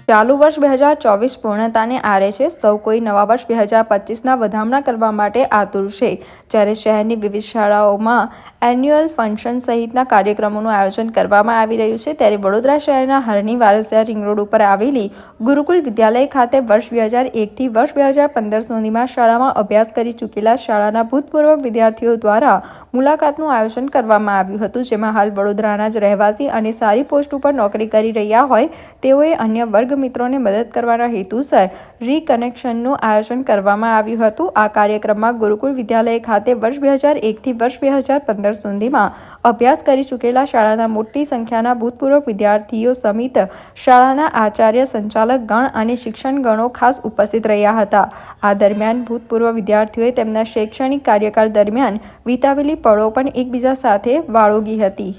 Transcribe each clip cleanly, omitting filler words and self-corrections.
ચાલુ વર્ષ 2024 પૂર્ણતાને આરે છે. સૌ કોઈ નવા વર્ષ 2025ના વધામણા કરવા માટે આતુર છે. જ્યારે શહેરની વિવિધ શાળાઓમાં એન્યુઅલ ફંક્શન સહિતના કાર્યક્રમોનું આયોજન કરવામાં આવી રહ્યું છે, ત્યારે વડોદરા શહેરના હરણી વારસિયા રિંગ રોડ ઉપર આવેલી ગુરુકુલ વિદ્યાલય ખાતે વર્ષ 2001થી વર્ષ 2015 સુધીમાં શાળામાં અભ્યાસ કરી ચૂકેલા શાળાના ભૂતપૂર્વ વિદ્યાર્થીઓ દ્વારા મુલાકાતનું આયોજન કરવામાં આવ્યું હતું, જેમાં હાલ વડોદરાના જ રહેવાસી અને સારી પોસ્ટ ઉપર નોકરી કરી રહ્યા હોય તેઓએ અન્ય વર્ગ મિત્રોને મદદ કરવાના હેતુસર રીકનેક્શનનું આયોજન કરવામાં આવ્યું હતું. આ કાર્યક્રમમાં ગુરુકુલ વિદ્યાલય ખાતે વર્ષ 2001થી વર્ષ 2015 સુધીમાં અભ્યાસ કરી ચૂકેલા શાળાના મોટી સંખ્યાના ભૂતપૂર્વ વિદ્યાર્થીઓ સમિત શાળાના આચાર્ય, સંચાલક ગણ અને શિક્ષણ ગણો ખાસ ઉપસ્થિત રહ્યા હતા. આ દરમિયાન ભૂતપૂર્વ વિદ્યાર્થીઓએ તેમના શૈક્ષણિક કાર્યકાળ દરમિયાન વિતાવેલી પળો પણ એકબીજા સાથે વાળોગી હતી.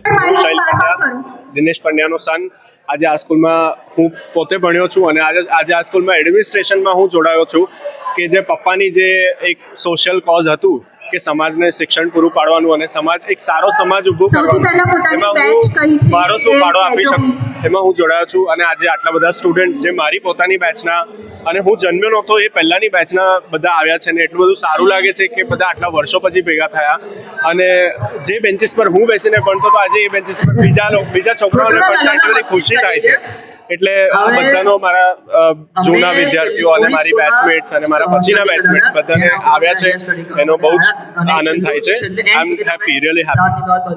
દિનેશ પંડ્યાનો સન આજે આ સ્કૂલમાં હું પોતે ભણ્યો છું અને આજે આ સ્કૂલમાં એડમિનિસ્ટ્રેશનમાં હું જોડાયો છું કે જે પપ્પાની જે એક સોશિયલ કોઝ હતું કે સમાજને શિક્ષણ પૂરું પાડવાનું અને સમાજ એક સારો સમાજ ઊભો કરવાનો, એમાં હું મારો શું ફાળો આપી શકું એમાં હું જોડાયો છું. અને આજે આટલા બધા સ્ટુડન્ટ્સ જે મારી પોતાની બેચના અને હું જન્મ્યો નહોતો એ પહેલાંની બેચના બધા આવ્યા છે, અને એટલું બધું સારું લાગે છે કે બધા આટલા વર્ષો પછી ભેગા થયા. અને જે બેન્ચીસ પર હું બેસીને ભણતો તો આજે એ બેન્ચીસ પર બીજા છોકરાઓને પણ એટલી બધી ખુશી થાય છે. એટલે આ બધાનો મારા જૂના વિદ્યાર્થીઓ અને મારી બેચમેટ્સ અને મારા પછીના બેચમેટ્સ બધાને આવ્યા છે એનો બહુ જ આનંદ થાય છે. આઈ એમ હેપી, રિયલી હેપી.